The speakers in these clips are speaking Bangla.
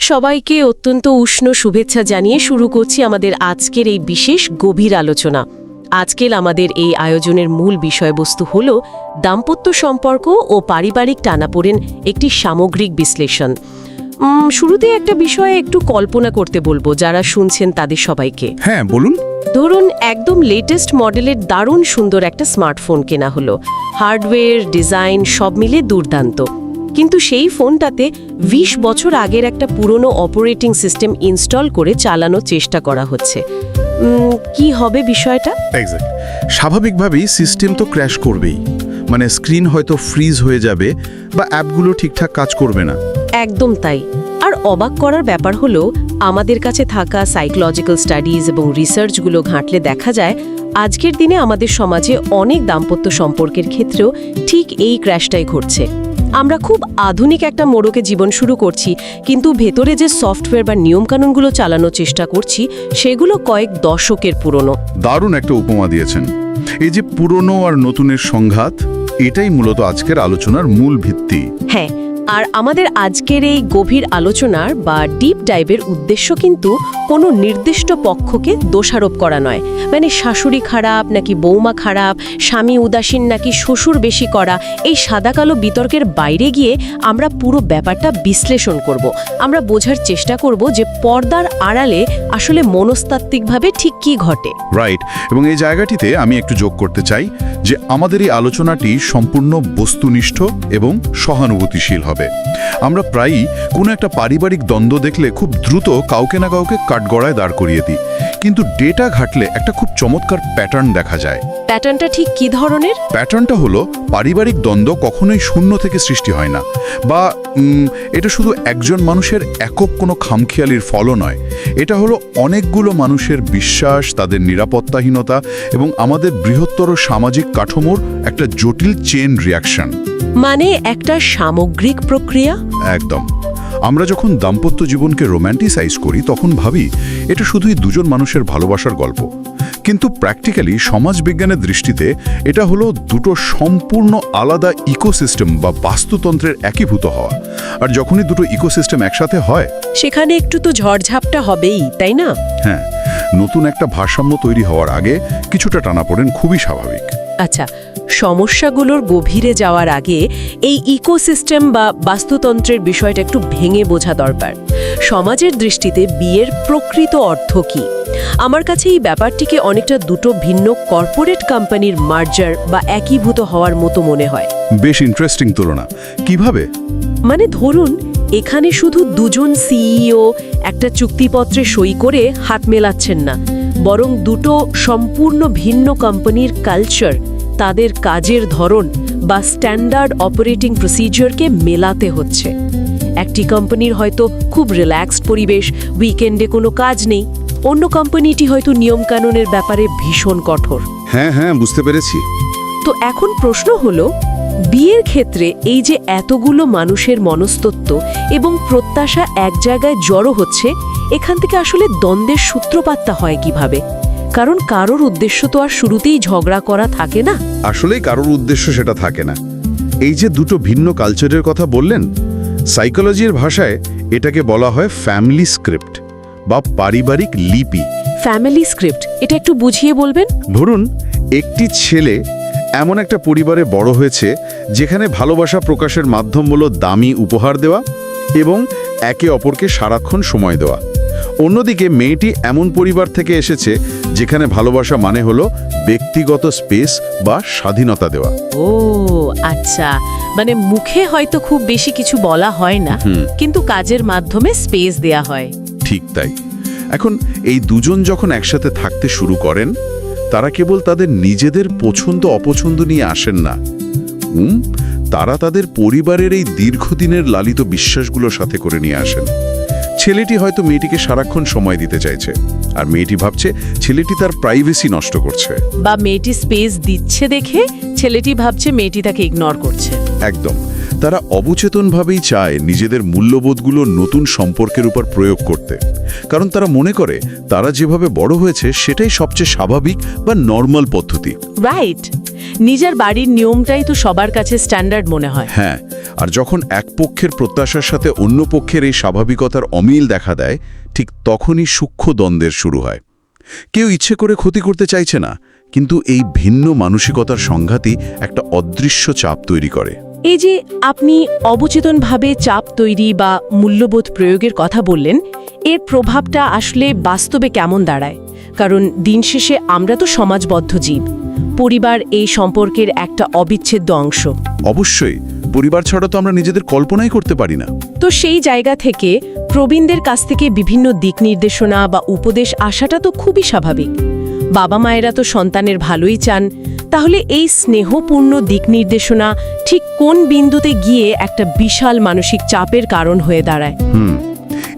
সবাইকে অত্যন্ত উষ্ণ শুভেচ্ছা জানিয়ে শুরু করছি আমাদের আজকের এই বিশেষ গভীর আলোচনা। আজকের আমাদের এই আয়োজনের মূল বিষয়বস্তু হল দাম্পত্য সম্পর্ক ও পারিবারিক টানাপোড়েন একটি সামগ্রিক বিশ্লেষণ। শুরুতে একটা বিষয়ে একটু কল্পনা করতে বলবো যারা শুনছেন তাদের সবাইকে। হ্যাঁ বলুন। ধরুন একদম লেটেস্ট মডেলের দারুণ সুন্দর একটা স্মার্টফোন কেনা হলো, হার্ডওয়্যার ডিজাইন সব মিলে দুর্দান্ত, কিন্তু সেই ফোনটাতে ২০ বছর আগের একটা পুরনো অপারেটিং সিস্টেম ইনস্টল করে চালানোর চেষ্টা করা হচ্ছে। কি হবে বিষয়টা? এক্স্যাক্ট। স্বাভাবিকভাবেই সিস্টেম তো ক্র্যাশ করবেই, মানে স্ক্রিন হয়তো ফ্রিজ হয়ে যাবে বা অ্যাপগুলো ঠিকঠাক কাজ করবে না। একদম তাই। আর অবাক করার ব্যাপার হলো আমাদের কাছে থাকা সাইকোলজিক্যাল স্টাডিজ এবং রিসার্চগুলো ঘাঁটলে দেখা যায় আজকের দিনে আমাদের সমাজে অনেক দাম্পত্য সম্পর্কের ক্ষেত্রেও ঠিক এই ক্র্যাশটাই ঘটছে। আমরা খুব আধুনিক একটা মোড়কে জীবন শুরু করছি, কিন্তু ভেতরে যে সফটওয়্যার বা নিয়মকানুনগুলো চালানোর চেষ্টা করছি সেগুলো কয়েক দশকের পুরনো। দারুণ একটা উপমা দিয়েছেন। এই যে পুরনো আর নতুনের সংঘাত, এটাই মূলত আজকের আলোচনার মূল ভিত্তি। হ্যাঁ, আর আমাদের আজকের এই গভীর আলোচনার বা ডিপ ডাইভের উদ্দেশ্য কিন্তু কোনো নির্দিষ্ট পক্ষকে দোষারোপ করা নয়, মানে শাশুড়ি খারাপ নাকি বৌমা খারাপ, স্বামী উদাসীন নাকি শ্বশুর বেশি করা, এই সাদাকালো বিতর্কের বাইরে গিয়ে আমরা পুরো ব্যাপারটা বিশ্লেষণ করব। আমরা বোঝার চেষ্টা করব যে পর্দার আড়ালে আসলে মনস্তাত্ত্বিকভাবে ঠিক কী ঘটে। রাইট। এবং এই জায়গাটিতে আমি একটু যোগ করতে চাই যে আমাদের এই আলোচনাটি সম্পূর্ণ বস্তুনিষ্ঠ এবং সহানুভূতিশীল হবে। আমরা প্রায়ই কোনো একটা পারিবারিক দ্বন্দ্ব দেখলে খুব দ্রুত কাউকে না কাউকে কাঠগড়ায় দাঁড় করিয়ে দিই, কিন্তু ডেটা ঘাটলে একটা খুব চমৎকার প্যাটার্ন দেখা যায়। প্যাটার্নটা ঠিক কী ধরনের? প্যাটার্নটা হলো পারিবারিক দ্বন্দ্ব কখনোই শূন্য থেকে সৃষ্টি হয় না, বা এটা শুধু একজন মানুষের একক কোনো খামখেয়ালির ফলও নয়। এটা হলো অনেকগুলো মানুষের বিশ্বাস, তাদের নিরাপত্তাহীনতা এবং আমাদের বৃহত্তর সামাজিক কাঠামোর একটা জটিল চেইন রিয়াকশন। মানে একটা সামগ্রিক প্রক্রিয়া। একদম। আমরা যখন দাম্পত্য জীবনকে রোম্যান্টিসাইজ করি তখন ভাবি এটা শুধুই দুজন মানুষের ভালোবাসার গল্প, কিন্তু প্র্যাকটিক্যালি সমাজবিজ্ঞানের দৃষ্টিতে এটা হলো দুটো সম্পূর্ণ আলাদা ইকোসিস্টেম বা বাস্তুতন্ত্রের একীভূত হওয়া। আর যখনই দুটো ইকোসিস্টেম একসাথে হয় সেখানে একটু তো ঝড়ঝাপটা হবেই, তাই না? হ্যাঁ, নতুন একটা ভারসাম্য তৈরি হওয়ার আগে কিছুটা টানাপোড়েন খুবই স্বাভাবিক। আচ্ছা, সমস্যাগুলোর গভীরে যাওয়ার আগে এই ইকোসিস্টেম বা বাস্তুতন্ত্রের বিষয়টা একটু ভেঙে বোঝা দরকার। সমাজের দৃষ্টিতে বিয়ের প্রকৃত অর্থ কী? আমার কাছে এই ব্যাপারটিকে অনেকটা দুটো ভিন্ন কর্পোরেট কোম্পানির মার্জার বা একীভূত হওয়ার মতো মনে হয়। বেশ ইন্টারেস্টিং তুলনা। কিভাবে? মানে ধরুন এখানে শুধু দুজন সিইও একটা চুক্তিপত্রে সই করে হাত মেলাচ্ছেন না, বরং দুটো সম্পূর্ণ ভিন্ন কোম্পানির কালচার, তাদের কাজের ধরন বা স্ট্যান্ডার্ড অপারেটিং প্রসিজিওরকে মেলাতে হচ্ছে। একটি কোম্পানির হয়তো খুব রিল্যাক্সড পরিবেশ, উইকেন্ডে কোনো কাজ নেই, অন্য কোম্পানিটি হয়তো নিয়মকানুনের ব্যাপারে ভীষণ কঠোর। হ্যাঁ, বুঝতে পেরেছি। তো এখন প্রশ্ন হলো, বিয়ের ক্ষেত্রে এই যে এতগুলো মানুষের মনস্তত্ত্ব এবং প্রত্যাশা এক জায়গায় জড়ো হচ্ছে, এখান থেকে আসলে দ্বন্দ্বের সূত্রপাতটা হয় কিভাবে? কারণ কারোর উদ্দেশ্য তো আর শুরুতেই ঝগড়া করা থাকে না। আসলেই কারোর উদ্দেশ্য সেটা থাকে না। এই যে দুটো ভিন্ন কালচারের কথা বললেন, সাইকোলজির ভাষায় এটাকে বলা হয় ফ্যামিলি স্ক্রিপ্ট বা পারিবারিক লিপি। ফ্যামিলি স্ক্রিপ্ট, এটা একটু বুঝিয়ে বলবেন? ধরুন একটি ছেলে এমন একটা পরিবারে বড় হয়েছে যেখানে ভালোবাসা প্রকাশের মাধ্যম হলো দামি উপহার দেওয়া এবং একে অপরকে সারাক্ষণ সময় দেওয়া। অন্যদিকে মেয়েটি এমন পরিবার থেকে এসেছে যেখানে ভালোবাসা মানে হলো ব্যক্তিগত স্পেস বা স্বাধীনতা দেওয়া। ও আচ্ছা, মানে মুখে হয়তো খুব বেশি কিছু বলা হয় না, কিন্তু কাজের মাধ্যমে স্পেস দেয়া হয়। ঠিক তাই। এখন এই দুজন যখন একসাথে থাকতে শুরু করেন, তারা কেবল তাদের নিজেদের পছন্দ অপছন্দ নিয়ে আসেন না, তারা তাদের পরিবারের এই দীর্ঘদিনের লালিত বিশ্বাসগুলোর সাথে করে নিয়ে আসেন। ছেলেটি হয়তো মেয়েটিকে সারাক্ষণ সময় দিতে চাইছে, আর মেয়েটি ভাবছে ছেলেটি তার প্রাইভেসি নষ্ট করছে, বা মেয়েটি স্পেস দিচ্ছে দেখে ছেলেটি ভাবছে মেয়েটি তাকে ইগনোর করছে। একদম। তারা অবচেতনভাবেই চায় নিজেদের মূল্যবোধগুলো নতুন সম্পর্কের উপর প্রয়োগ করতে, কারণ তারা মনে করে তারা যেভাবে বড় হয়েছে সেটাই সবচেয়ে স্বাভাবিক বা নর্মাল পদ্ধতি। রাইট। নিজের বাড়ির নিয়মটাই তো সবার কাছে স্ট্যান্ডার্ড মনে হয়। হ্যাঁ, আর যখন এক পক্ষের প্রত্যাশার সাথে অন্য পক্ষের এই স্বাভাবিকতার অমিল দেখা দেয়, ঠিক তখনই সূক্ষ্ম দ্বন্দ্বের শুরু হয়। কেউ ইচ্ছে করে ক্ষতি করতে চাইছে না, কিন্তু এই ভিন্ন মানসিকতার সংঘাতই একটা অদৃশ্য চাপ তৈরি করে। এই যে আপনি অবচেতনভাবে চাপ তৈরি বা মূল্যবোধ প্রয়োগের কথা বললেন, এর প্রভাবটা আসলে বাস্তবে কেমন দাঁড়ায়? কারণ দিন শেষে আমরা তো সমাজবদ্ধ জীব। পরিবার এই সম্পর্কের একটা অবিচ্ছেদ্য অংশ। অবশ্যই, পরিবার ছাড়া তো আমরা নিজেদের কল্পনাই করতে পারি না। তো সেই জায়গা থেকে প্রবীণদের কাছ থেকে বিভিন্ন দিক নির্দেশনা বা উপদেশ আসাটা তো খুবই স্বাভাবিক। বাবা মায়েরা তো সন্তানের ভালোই চান, তাহলে এই স্নেহপূর্ণ দিক নির্দেশনা ঠিক কোন বিন্দুতে গিয়ে একটা বিশাল মানসিক চাপের কারণ হয়ে দাঁড়ায়?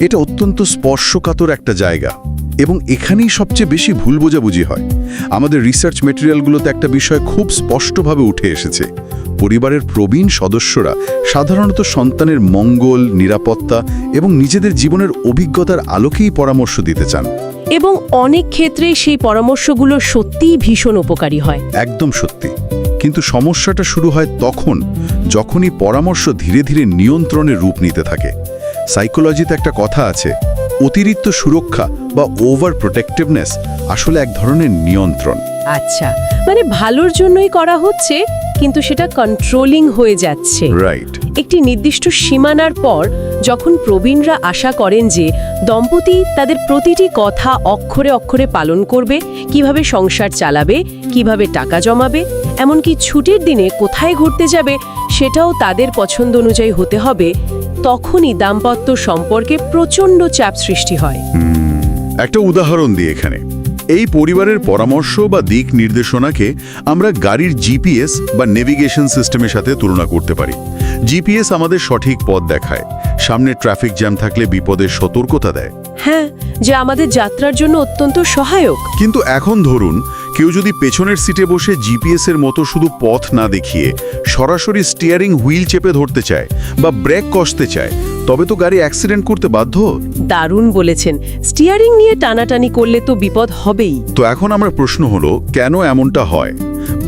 এটা অত্যন্ত স্পর্শকাতর একটা জায়গা, এবং এখানেই সবচেয়ে বেশি ভুল বোঝাবুঝি হয়। আমাদের রিসার্চ মেটেরিয়ালগুলোতে একটা বিষয় খুব স্পষ্টভাবে উঠে এসেছে। পরিবারের প্রবীণ সদস্যরা সাধারণত সন্তানের মঙ্গল, নিরাপত্তা এবং নিজেদের জীবনের অভিজ্ঞতার আলোকেই পরামর্শ দিতে চান। এবং অনেক ক্ষেত্রে সেই পরামর্শগুলো সত্যিই ভীষণ উপকারী হয়। একদম সত্যি। কিন্তু সমস্যাটা শুরু হয় যখনই পরামর্শ ধীরে ধীরে নিয়ন্ত্রণের রূপ নিতে থাকে। সাইকোলজিতে একটা কথা আছে, অতিরিক্ত সুরক্ষা বা ওভার প্রোটেক্টিভনেস আসলে এক ধরনের নিয়ন্ত্রণ। আচ্ছা, মানে ভালোর জন্যই করা হচ্ছে, কিন্তু সেটা কন্ট্রোলিং হয়ে যাচ্ছে। রাইট। একটি নির্দিষ্ট সীমানার পর যখন প্রবীণরা আশা করেন যে দম্পতি তাদের প্রতিটি কথা অক্ষরে অক্ষরে পালন করবে, কিভাবে সংসার চালাবে, কিভাবে টাকা জমাবে, এমনকি ছুটির দিনে কোথায় ঘুরতে যাবে সেটাও তাদের পছন্দ অনুযায়ী হতে হবে, তখনই দাম্পত্য সম্পর্কে প্রচণ্ড চাপ সৃষ্টি হয়। একটা উদাহরণ দিই এখানে। এই পরিবারের পরামর্শ বা দিক নির্দেশনাকে আমরা গাড়ির জিপিএস বা নেভিগেশন সিস্টেমের সাথে তুলনা করতে পারি। জিপিএস আমাদের সঠিক পথ দেখায়, সামনে ট্রাফিক জ্যাম থাকলে বিপদের সতর্কতা দেয়। হ্যাঁ, যা আমাদের যাত্রার জন্য অত্যন্ত সহায়ক। কিন্তু এখন ধরুন কেউ যদি পেছনের সিটে বসে জিপিএসের মতো শুধু পথ না দেখিয়ে সরাসরি স্টিয়ারিং হুইল চেপে ধরতে চায় বা ব্রেক কষতে চায়, তবে তো গাড়ি অ্যাক্সিডেন্ট করতে বাধ্য। দারুণ বলেছেন। স্টিয়ারিং নিয়ে টানাটানি করলে তো বিপদ হবেই। তো এখন আমার প্রশ্ন হলো, কেন এমনটা হয়?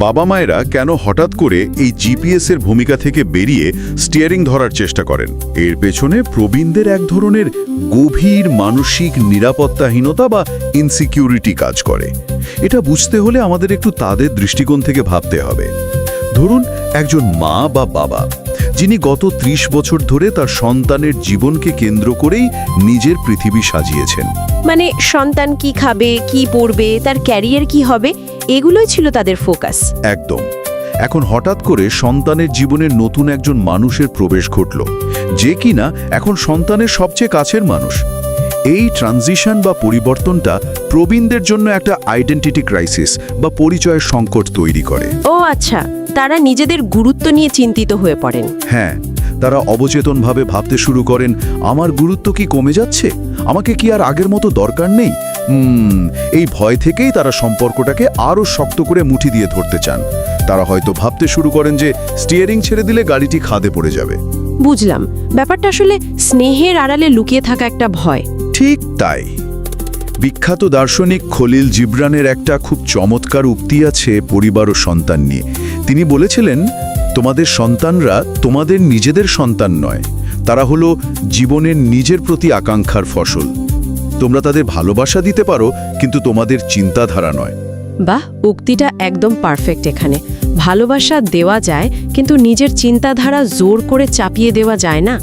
বাবা মায়েরা কেন হঠাৎ করে এই জিপিএস এর ভূমিকা থেকে বেরিয়ে স্টিয়ারিং ধরার চেষ্টা করেন? এর পেছনে প্রবীণদের এক ধরনের গভীর মানসিক নিরাপত্তাহীনতা বা ইনসিকিউরিটি কাজ করে। এটা বুঝতে হলে আমাদের একটু তাদের দৃষ্টিকোণ থেকে ভাবতে হবে। ধরুন একজন মা বা বাবা যিনি গত 30 বছর ধরে তার সন্তানের জীবনকে কেন্দ্র করেই নিজের পৃথিবী সাজিয়েছেন। মানে সন্তান কি খাবে, কি পড়বে, তার ক্যারিয়ার কি হবে, এগুলোই ছিল তাদের ফোকাস। একদম। এখন হঠাৎ করে সন্তানের জীবনে নতুন একজন মানুষের প্রবেশ ঘটল, যে কিনা এখন সন্তানের সবচেয়ে কাছের মানুষ। এই ট্রানজিশন বা পরিবর্তনটা প্রবীণদের জন্য একটা আইডেন্টিটি ক্রাইসিস বা পরিচয়ের সংকট তৈরি করে। ও আচ্ছা, তারা নিজেদের গুরুত্ব নিয়ে চিন্তিত হয়ে পড়েন। হ্যাঁ, তারা অবচেতনভাবে ভাবতে শুরু করেন, আমার গুরুত্ব কি কমে যাচ্ছে? আমাকে কি আর আগের মতো দরকার নেই? এই ভয় থেকেই তারা সম্পর্কটাকে আরও শক্ত করে মুঠি দিয়ে ধরতে চান। তারা হয়তো ভাবতে শুরু করেন যে স্টিয়ারিং ছেড়ে দিলে গাড়িটি খাদে পড়ে যাবে। বুঝলাম, ব্যাপারটা আসলে স্নেহের আড়ালে লুকিয়ে থাকা একটা ভয়। ঠিক তাই। বিখ্যাত দার্শনিক খলিল জিবরানের একটা খুব চমৎকার উক্তি আছে পরিবার ও সন্তান নিয়ে। তিনি বলেছিলেন, তোমাদের সন্তানরা তোমাদের নিজেদের সন্তান নয়, তারা হলো জীবনের নিজের প্রতি আকাঙ্ক্ষার ফসল। তোমরা তাদের ভালোবাসা দিতে পারো, কিন্তু তোমাদের চিন্তাধারা নয়। বাহ, উক্তিটা একদম পারফেক্ট। এখানে ভালোবাসা দেওয়া যায়, কিন্তু নিজের চিন্তাধারা জোর করে চাপিয়ে দেওয়া যায় না।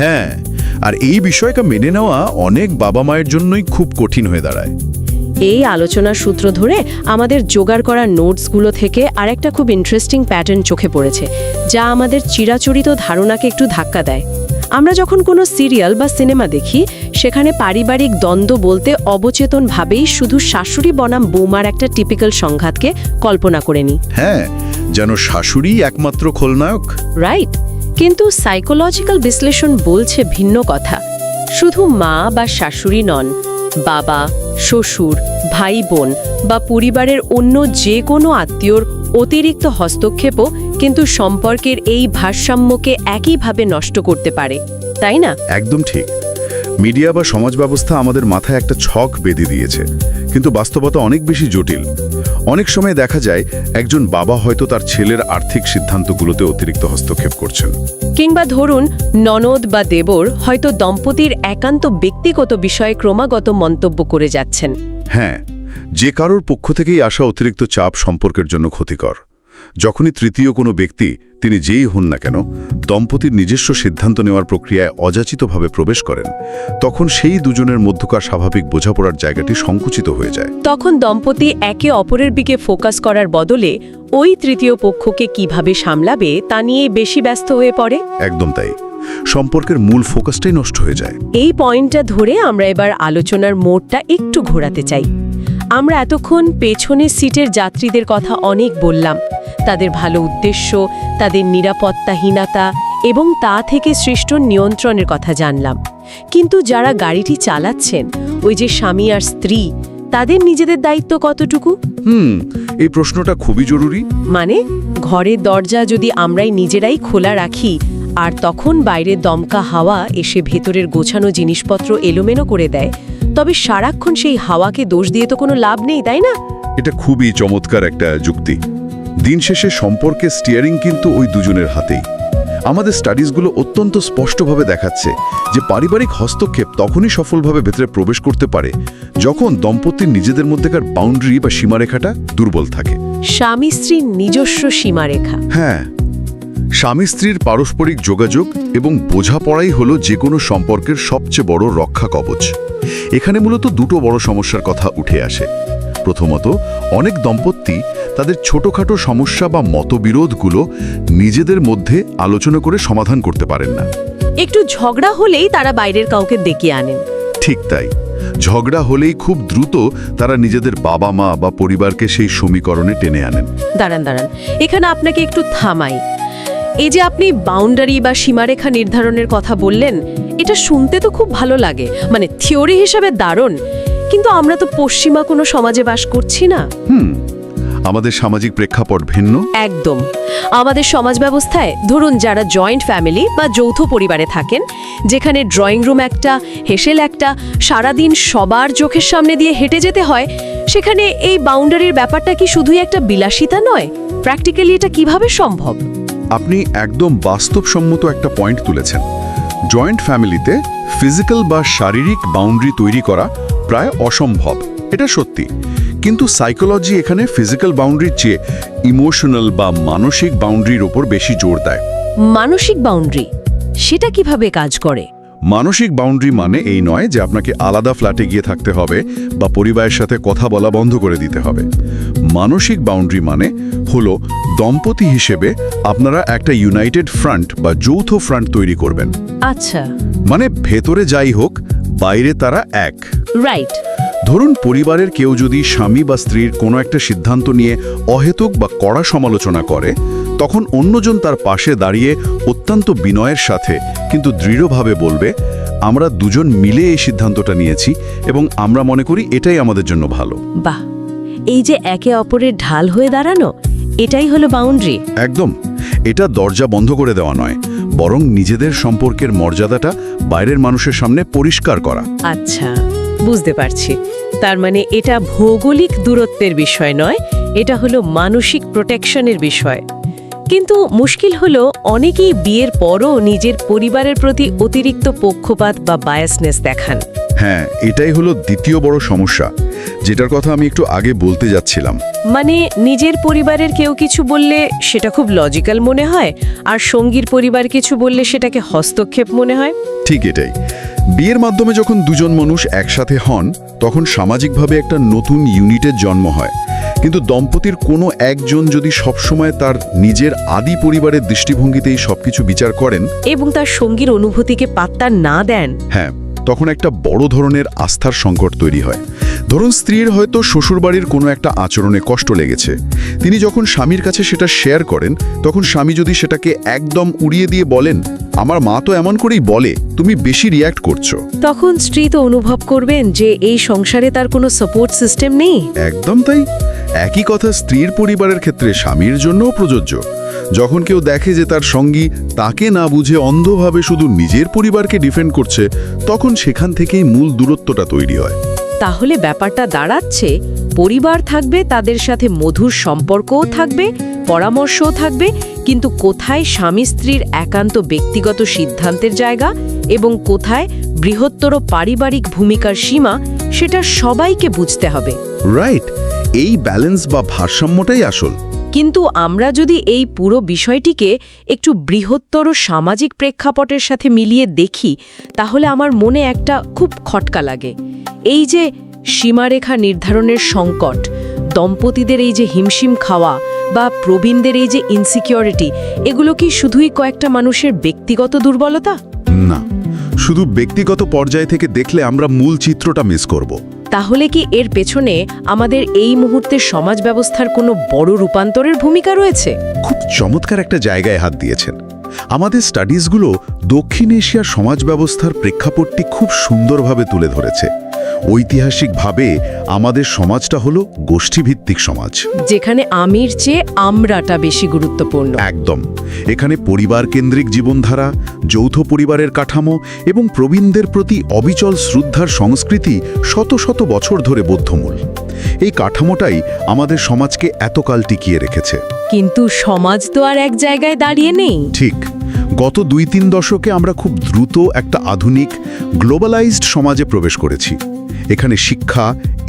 হ্যাঁ, আর এই বিষয়টা মেনে নেওয়া অনেক বাবা মায়ের জন্যই খুব কঠিন হয়ে দাঁড়ায়। এই আলোচনার সূত্র ধরে আমাদের জোগাড় করা নোটসগুলো থেকে আরেকটা খুব ইন্টারেস্টিং প্যাটার্ন চোখে পড়েছে, যা আমাদের চিরাচরিত ধারণাকে একটু ধাক্কা দেয়। আমরা যখন কোনো সিরিয়াল বা সিনেমা দেখি, সেখানে পারিবারিক দ্বন্দ্ব বলতে অবচেতনভাবেই শুধু শাশুড়ি বনাম বৌমার একটা টিপিক্যাল সংঘাতকে কল্পনা করে নিই। হ্যাঁ, যেন শাশুড়ি একমাত্র খলনায়ক। রাইট। কিন্তু সাইকোলজিক্যাল বিশ্লেষণ বলছে ভিন্ন কথা। শুধু মা বা শাশুড়ি নন, বাবা, শ্বশুর, ভাই বোন বা পরিবারের অন্য যে কোনো আত্মীয়র অতিরিক্ত হস্তক্ষেপও কিন্তু সম্পর্কের এই ভারসাম্যকে একইভাবে নষ্ট করতে পারে, তাই না? একদম ঠিক। মিডিয়া বা সমাজ ব্যবস্থা আমাদের মাথায় একটা ছক বেঁধে দিয়েছে। কিন্তু বাস্তবতা অনেক বেশি জটিল। অনেক সময় দেখা যায় একজন বাবা হয়তো তার ছেলের আর্থিক সিদ্ধান্তগুলোতে অতিরিক্ত হস্তক্ষেপ করছেন। কিংবা ধরুন ননদ বা দেবর হয়তো দম্পতির একান্ত ব্যক্তিগত বিষয়ে ক্রমাগত মন্তব্য করে যাচ্ছেন। হ্যাঁ, যে কারোর পক্ষ থেকেই আসা অতিরিক্ত চাপ সম্পর্কের জন্য ক্ষতিকর। যখনই তৃতীয় কোনো ব্যক্তি, তিনি যেই হন না কেন, দম্পতির নিজস্ব সিদ্ধান্ত নেওয়ার প্রক্রিয়ায় অযাচিতভাবে প্রবেশ করেন, তখন সেই দুজনের মধ্যকার স্বাভাবিক বোঝাপড়ার জায়গাটি সংকুচিত হয়ে যায়। তখন দম্পতি একে অপরের দিকে ফোকাস করার বদলে ওই তৃতীয় পক্ষকে কিভাবে সামলাবে তা নিয়ে বেশি ব্যস্ত হয়ে পড়ে। একদম তাই, সম্পর্কের মূল ফোকাসটাই নষ্ট হয়ে যায়। এই পয়েন্টটা ধরে আমরা এবার আলোচনার মোড়টা একটু ঘোরাতে চাই। আমরা এতক্ষণ পেছনের সিটের যাত্রীদের কথা অনেক বললাম, তাদের ভালো উদ্দেশ্য, তাদের নিরাপত্তাহীনতা এবং তা থেকে সৃষ্ট নিয়ন্ত্রণের কথা জানলাম। কিন্তু যারা গাড়িটি চালাচ্ছেন, ওই যে স্বামী আর স্ত্রী, তাদের নিজেদের দায়িত্ব কতটুকু? এই প্রশ্নটা খুবই জরুরি। মানে ঘরের দরজা যদি আমরাই নিজেরাই খোলা রাখি আর তখন বাইরের দমকা হাওয়া এসে ভেতরের গোছানো জিনিসপত্র এলোমেলো করে দেয়, তবে সারাক্ষণ সেই হাওয়াকে দোষ দিয়ে তো কোনো লাভ নেই, তাই না? এটা খুবই চমৎকার একটা যুক্তি। দিন শেষে সম্পর্কের স্টিয়ারিং কিন্তু ওই দুজনের হাতেই। আমাদের স্টাডিজগুলো অত্যন্ত স্পষ্টভাবে দেখাচ্ছে যে পারিবারিক হস্তক্ষেপ তখনই সফলভাবে ভেতরে প্রবেশ করতে পারে যখন দম্পতির নিজেদের মধ্যেকার বাউন্ডারি বা সীমারেখাটা দুর্বল থাকে। স্বামী স্ত্রীর নিজস্ব সীমারেখা। হ্যাঁ, স্বামী স্ত্রীর পারস্পরিক যোগাযোগ এবং বোঝাপড়াই হলো যে কোনো সম্পর্কের সবচেয়ে বড় রক্ষা কবচ। এখানে মূলত দুটো বড় সমস্যার কথা উঠে আসে। প্রথমত, অনেক দম্পতি তাদের ছোটখাটো সমস্যা বা মতবিরোধগুলো নিজেদের মধ্যে আলোচনা করে সমাধান করতে পারেন না। একটু ঝগড়া হলেই তারা বাইরের কাউকে ডেকে আনেন। ঠিক তাই, ঝগড়া হলেই খুব দ্রুত তারা নিজেদের বাবা মা বা পরিবারকে সেই সমীকরণে টেনে আনেন। দাঁড়ান, এখানে আপনাকে একটু থামাই। এই যে আপনি বাউন্ডারি বা সীমারেখা নির্ধারণের কথা বললেন, এটা শুনতে তো খুব ভালো লাগে, মানে থিওরি হিসেবে দারুণ। কিন্তু আমরা তো পশ্চিমা কোনো সমাজে বাস করছি না। আমাদের সামাজিক প্রেক্ষাপট ভিন্ন। একদম। আমাদের সমাজ ব্যবস্থায় ধরুন যারা জয়েন্ট ফ্যামিলি বা যৌথ পরিবারে থাকেন, যেখানে ড্রয়িং রুম একটা, হেসেল একটা, সারাদিন সবার চোখের সামনে দিয়ে হেঁটে যেতে হয়, সেখানে এই বাউন্ডারির ব্যাপারটা কি শুধুই একটা বিলাসিতা নয়? প্র্যাকটিক্যালি এটা কিভাবে সম্ভব? আপনি একদম বাস্তবসম্মত একটা পয়েন্ট তুলেছেন। জয়েন্ট ফ্যামিলিতে ফিজিক্যাল বা শারীরিক বাউন্ডারি তৈরি করা প্রায় অসম্ভব, এটা সত্যি। কিন্তু সাইকোলজি এখানে ফিজিক্যাল বাউন্ডারির চেয়ে ইমোশনাল বা মানসিক বাউন্ডারির ওপর বেশি জোর দেয়। মানসিক বাউন্ডারি সেটা কিভাবে কাজ করে? মানসিক বাউন্ডারি মানে এই নয় যে আপনাকে আলাদা ফ্ল্যাটে গিয়ে থাকতে হবে বা পরিবারের সাথে কথা বলা বন্ধ করে দিতে হবে। মানসিক বাউন্ডারি মানে হলো দম্পতি হিসেবে আপনারা একটা ইউনাইটেড ফ্রন্ট বা যৌথ ফ্রন্ট তৈরি করবেন। আচ্ছা, মানে ভেতরে যাই হোক, বাইরে তারা এক। রাইট। ধরুন পরিবারের কেউ যদি স্বামী বা স্ত্রীর কোনো একটা সিদ্ধান্ত নিয়ে অহেতুক বা কড়া সমালোচনা করে, তখন অন্যজন তার পাশে দাঁড়িয়ে অত্যন্ত বিনয়ের সাথে কিন্তু দৃঢ়ভাবে বলবে, আমরা দুজন মিলে এই সিদ্ধান্তটা নিয়েছি এবং আমরা মনে করি এটাই আমাদের জন্য ভালো। বাহ, এই যে একে অপরের ঢাল হয়ে দাঁড়ানো, এটাই হলো বাউন্ডারি। একদম। এটা দরজা বন্ধ করে দেওয়া নয়, বরং নিজেদের সম্পর্কের মর্যাদাটা বাইরের মানুষের সামনে পরিষ্কার করা। আচ্ছা, বুঝতে পারছি। তার মানে এটা ভৌগোলিক দূরত্বের বিষয় নয়, এটা হলো মানসিক প্রোটেকশনের বিষয়। কিন্তু মুশকিল হলো অনেকেই বিয়ের পরও নিজের পরিবারের প্রতি অতিরিক্ত পক্ষপাত বা বায়াসনেস দেখান। হ্যাঁ, এটাই হলো দ্বিতীয় বড় সমস্যা, যেটার কথা আমি একটু আগে বলতে যাচ্ছিলাম। মানে নিজের পরিবারের কেউ কিছু বললে সেটা খুব লজিক্যাল মনে হয়, আর সঙ্গীর পরিবার কিছু বললে সেটাকে হস্তক্ষেপ মনে হয়। ঠিক এটাই। বিয়ের মাধ্যমে যখন দুজন মানুষ একসাথে হন, তখন সামাজিকভাবে একটা নতুন ইউনিটের জন্ম হয়। কিন্তু দম্পতির কোনো একজন যদি সবসময় তার নিজের আদি পরিবারের দৃষ্টিভঙ্গিতেই সবকিছু বিচার করেন এবং তার সঙ্গীর অনুভূতিকে পাত্তা না দেন, হ্যাঁ, তখন একটা বড় ধরনের আস্থার সংকট তৈরি হয়। ধরুন স্ত্রীর হয়তো শ্বশুরবাড়ির কোনো একটা আচরণে কষ্ট লেগেছে, তিনি যখন স্বামীর কাছে সেটা শেয়ার করেন, তখন স্বামী যদি সেটাকে একদম উড়িয়ে দিয়ে বলেন, আমার মা তো এমন করেই বলে, তুমি বেশি রিয়্যাক্ট করছো, তখন স্ত্রী তো অনুভব করবেন যে এই সংসারে তার কোনো সাপোর্ট সিস্টেম নেই। একদম তাই। একই কথা স্ত্রীর পরিবারের ক্ষেত্রে স্বামীর জন্যও প্রযোজ্য। যখন কেউ দেখে যে তার সঙ্গী তাকে না বুঝে অন্ধভাবে শুধু নিজের পরিবারকে ডিফেন্ড করছে, তখন সেখান থেকেই মূল দূরত্বটা তৈরি হয়। তাহলে ব্যাপারটা দাঁড়াচ্ছে পরিবার থাকবে, তাদের সাথে মধুর সম্পর্কও থাকবে, পরামর্শও থাকবে, কিন্তু কোথায় স্বামী স্ত্রীর একান্ত ব্যক্তিগত সিদ্ধান্তের জায়গা এবং কোথায় বৃহত্তর পারিবারিক ভূমিকার সীমা, সেটা সবাইকে বুঝতে হবে। রাইট, এই ব্যালেন্স বা ভারসাম্যটাই আসল। কিন্তু আমরা যদি এই পুরো বিষয়টিকে একটু বৃহত্তর সামাজিক প্রেক্ষাপটের সাথে মিলিয়ে দেখি, তাহলে আমার মনে একটা খুব খটকা লাগে। এই যে সীমারেখা নির্ধারণের সংকট, দম্পতিদের এই যে হিমশিম খাওয়া বা প্রবীণদের এই যে ইনসিকিউরিটি, এগুলো কি শুধুই কয়েকটা মানুষের ব্যক্তিগত দুর্বলতা? না, শুধু ব্যক্তিগত পর্যায় থেকে দেখলে আমরা মূল চিত্রটা মিস করব। তাহলে কি এর পেছনে আমাদের এই মুহূর্তের সমাজ ব্যবস্থার কোনো বড় রূপান্তরের ভূমিকা রয়েছে? খুব চমৎকার একটা জায়গায় হাত দিয়েছেন। আমাদের স্টাডিজগুলো দক্ষিণ এশিয়ার সমাজ ব্যবস্থার প্রেক্ষাপটটি খুব সুন্দরভাবে তুলে ধরেছে। ঐতিহাসিকভাবে আমাদের সমাজটা হলো গোষ্ঠীভিত্তিক সমাজ, যেখানে আমির চেয়ে আমরাটা বেশি গুরুত্বপূর্ণ। একদম। এখানে পরিবার কেন্দ্রিক জীবনধারা, যৌথ পরিবারের কাঠামো এবং প্রবীণদের প্রতি অবিচল শ্রদ্ধার সংস্কৃতি শত শত বছর ধরে বদ্ধমূল। এই কাঠামোটাই আমাদের সমাজকে এতকাল টিকিয়ে রেখেছে। কিন্তু সমাজ তো আর এক জায়গায় দাঁড়িয়ে নেই। ঠিক, গত ২-৩ দশকে আমরা খুব দ্রুত একটা আধুনিক গ্লোবালাইজড সমাজে প্রবেশ করেছি। এখানে শিক্ষা,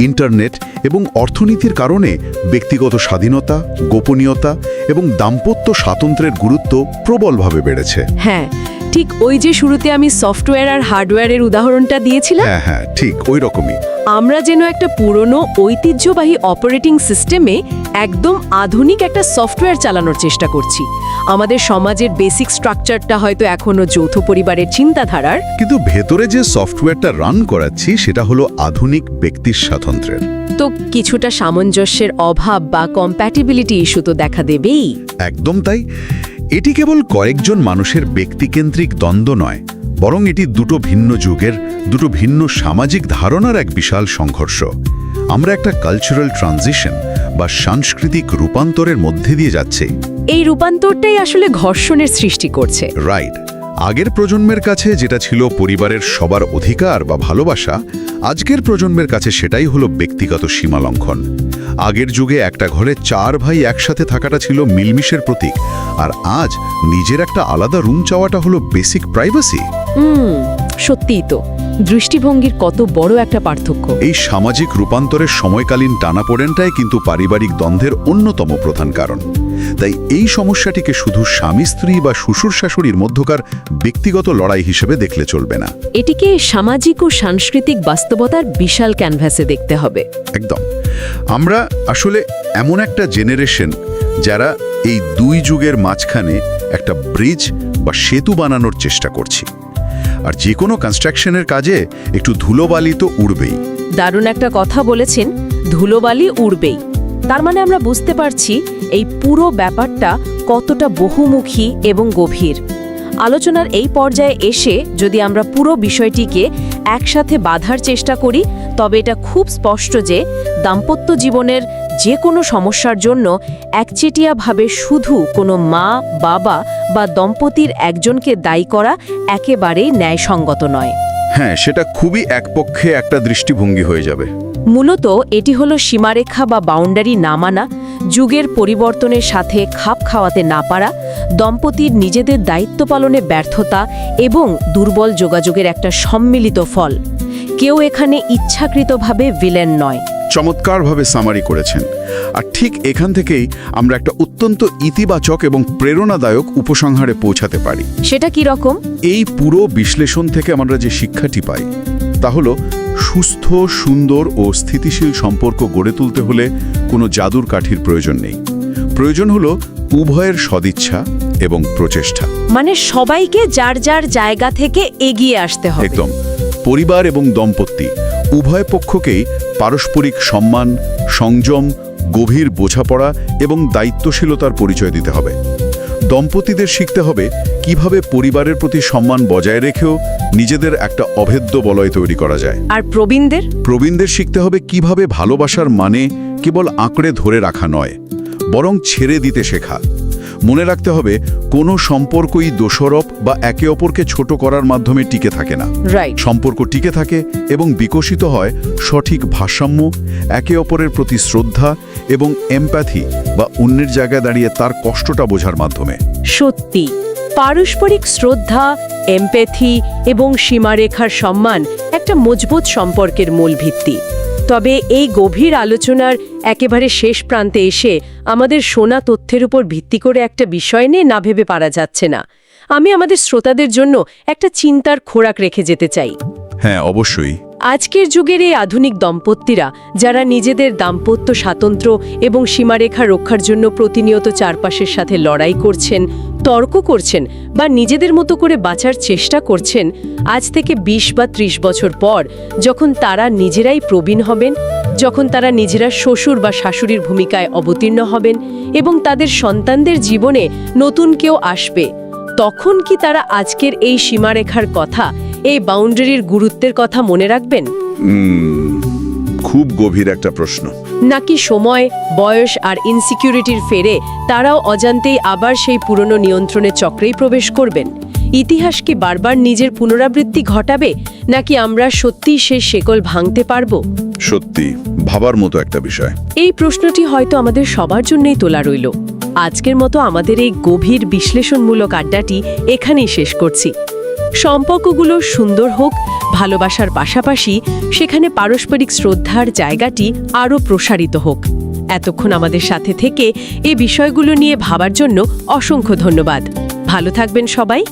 ইন্টারনেট এবং অর্থনীতির কারণে ব্যক্তিগত স্বাধীনতা, গোপনীয়তা এবং দাম্পত্য স্বাতন্ত্র্যের গুরুত্ব প্রবলভাবে বেড়েছে। হ্যাঁ, ঠিক ওই যে শুরুতে আমি সফটওয়্যার আর হার্ডওয়্যারের উদাহরণটা দিয়েছিলাম। হ্যাঁ, ঠিক ওই রকমই। আমরা যেন একটা পুরনো ঐতিহ্যবাহী অপারেটিং সিস্টেমে একদম আধুনিক একটা সফটওয়্যার চালানোর চেষ্টা করছি। আমাদের সমাজের বেসিক স্ট্রাকচারটা হয়তো এখনো যৌথ পরিবারের চিন্তাধারার, কিন্তু ভেতরে যে সফটওয়্যারটা রান করাচ্ছি সেটা হলো আধুনিক ব্যক্তির স্বাতন্ত্র্যের। তো কিছুটা সামঞ্জস্যের অভাব বা কম্প্যাটিবিলিটি ইস্যু তো দেখা দেবেই। একদম তাই। এটি কেবল কয়েকজন মানুষের ব্যক্তিকেন্দ্রিক দ্বন্দ্ব নয়, বরং এটি দুটো ভিন্ন যুগের, দুটো ভিন্ন সামাজিক ধারণার এক বিশাল সংঘর্ষ। আমরা একটা কালচারাল ট্রানজিশন বা সাংস্কৃতিক রূপান্তরের মধ্যে দিয়ে যাচ্ছি। এই রূপান্তরটাই আসলে ঘর্ষণের সৃষ্টি করছে। রাইট। আগের প্রজন্মের কাছে যেটা ছিল পরিবারের সবার অধিকার বা ভালোবাসা, আজকের প্রজন্মের কাছে সেটাই হলো ব্যক্তিগত সীমালঙ্ঘন। আগের যুগে একটা ঘরে 4 ভাই একসাথে থাকাটা ছিল মিলমিশের প্রতীক, আর আজ নিজের একটা আলাদা রুম চাওয়াটা হলো বেসিক প্রাইভেসি। সত্যিই তো, দৃষ্টিভঙ্গির কত বড় একটা পার্থক্য। এই সামাজিক রূপান্তরের সময়কালীন টানাপোড়েনটাই কিন্তু পারিবারিক দ্বন্দ্বের অন্যতম প্রধান কারণ। তাই এই সমস্যাটিকে শুধু স্বামী স্ত্রী বা শ্বশুর শাশুড়ির মধ্যকার ব্যক্তিগত লড়াই হিসেবে দেখলে চলবে না। এটিকে সামাজিক ও সাংস্কৃতিক বাস্তবতার বিশাল ক্যানভাসে দেখতে হবে। একদম। আমরা আসলে এমন একটা জেনারেশন যারা এই দুই যুগের মাঝখানে একটা ব্রিজ বা সেতু বানানোর চেষ্টা করছি। আর যে কোনো কনস্ট্রাকশনের কাজে একটু ধুলোবালি তো উড়বেই। দারুণ একটা কথা বলেছেন, ধুলোবালি উড়বেই। তার মানে আমরা বুঝতে পারছি এই পুরো ব্যাপারটা কতটা বহুমুখী এবং গভীর। আলোচনার এই পর্যায়ে এসে যদি আমরা পুরো বিষয়টিকে একসাথে বাঁধার চেষ্টা করি, তবে এটা খুব স্পষ্ট যে দাম্পত্য জীবনের যে কোনো সমস্যার জন্য একচেটিয়াভাবে শুধু কোনো মা, বাবা বা দম্পতির একজনকে দায়ী করা একেবারেই ন্যায়সঙ্গত নয়। হ্যাঁ, সেটা খুবই একপক্ষে একটা দৃষ্টিভঙ্গি হয়ে যাবে। মূলত এটি হলো সীমারেখা বা বাউন্ডারি না মানা, যুগের পরিবর্তনের সাথে খাপ খাওয়াতে না পারা, দম্পতির নিজেদের দায়িত্ব পালনে ব্যর্থতা এবং দুর্বল যোগাযোগের একটা সম্মিলিত ফল। কেউ এখানে ইচ্ছাকৃতভাবে ভিলেন নয়। চমৎকারভাবে সামারি করেছেন। আর ঠিক এখান থেকেই আমরা একটা অত্যন্ত ইতিবাচক এবং প্রেরণাদায়ক উপসংহারে পৌঁছাতে পারি। সেটা কি রকম? এই পুরো বিশ্লেষণ থেকে আমরা যে শিক্ষাটি পাই তা হলো, সুস্থ, সুন্দর ও স্থিতিশীল সম্পর্ক গড়ে তুলতে হলে কোনো জাদুর কাঠির প্রয়োজন নেই। প্রয়োজন হলো উভয়ের সদিচ্ছা এবং প্রচেষ্টা। মানে সবাইকে যার যার জায়গা থেকে এগিয়ে আসতে হবে। একদম। পরিবার এবং দম্পতি উভয় পক্ষকেই পারস্পরিক সম্মান, সংযম, গভীর বোঝাপড়া এবং দায়িত্বশীলতার পরিচয় দিতে হবে। দম্পতিদের শিখতে হবে কিভাবে পরিবারের প্রতি সম্মান বজায় রেখেও নিজেদের একটা অভেদ্য বলয় তৈরি করা যায়। আর প্রবীণদের শিখতে হবে কিভাবে ভালোবাসার মানে কেবল আঁকড়ে ধরে রাখা নয়, বরং ছেড়ে দিতে শেখা। মনে রাখতে হবে কোনো সম্পর্কই দোষারোপ বা একে অপরকে ছোট করার মাধ্যমে টিকে থাকে না। রাইট। সম্পর্ক টিকে থাকে এবং বিকশিত হয় সঠিক ভারসাম্য, একে অপরের প্রতি শ্রদ্ধা এবং এমপ্যাথি বা অন্যের জায়গায় দাঁড়িয়ে তার কষ্টটা বোঝার মাধ্যমে। সত্যি, পারস্পরিক শ্রদ্ধা, এমপ্যাথি এবং সীমারেখার সম্মান একটা মজবুত সম্পর্কের মূল ভিত্তি। তবে এই গভীর আলোচনার একেবারে শেষ প্রান্তে এসে আমাদের শোনা তথ্যের উপর ভিত্তি করে একটা বিষয় নিয়ে না ভেবে পারা যাচ্ছে না। আমি আমাদের শ্রোতাদের জন্য একটা চিন্তার খোরাক রেখে যেতে চাই। হ্যাঁ, অবশ্যই। আজকের যুগের এই আধুনিক দম্পতিরা যারা নিজেদের দাম্পত্য স্বাতন্ত্র্য এবং সীমারেখা রক্ষার জন্য প্রতিনিয়ত চারপাশের সাথে লড়াই করছেন, তর্ক করছেন বা নিজেদের মতো করে বাঁচার চেষ্টা করছেন, আজ থেকে ২০ বা ৩০ বছর পর যখন তারা নিজেরাই প্রবীণ হবেন, যখন তারা নিজেরা শ্বশুর বা শাশুড়ির ভূমিকায় অবতীর্ণ হবেন এবং তাদের সন্তানদের জীবনে নতুন কেউ আসবে, তখন কি তারা আজকের এই সীমারেখার কথা, এই বাউন্ডারির গুরুত্বের কথা মনে রাখবেন? খুব গভীর একটা প্রশ্ন। নাকি সময়, বয়স আর ইনসিকিউরিটির ফেরে তারাও অজান্তেই আবার সেই পুরনো নিয়ন্ত্রণের চক্রেই প্রবেশ করবেন? ইতিহাস কি বারবার নিজের পুনরাবৃত্তি ঘটাবে, নাকি আমরা সত্যিই সেই শেকল ভাঙতে পারব? সত্যি ভাবার মতো একটা বিষয়। এই প্রশ্নটি হয়তো আমাদের সবার জন্যই তোলা রইল। আজকের মতো আমাদের এই গভীর বিশ্লেষণমূলক আড্ডাটি এখানেই শেষ করছি। সম্পর্কগুলো সুন্দর হোক, ভালোবাসার পাশাপাশি সেখানে পারস্পরিক শ্রদ্ধার জায়গাটি আরও প্রসারিত হোক। এতক্ষণ আমাদের সাথে থেকে এই বিষয়গুলো নিয়ে ভাবার জন্য অসংখ্য ধন্যবাদ। ভালো থাকবেন সবাই।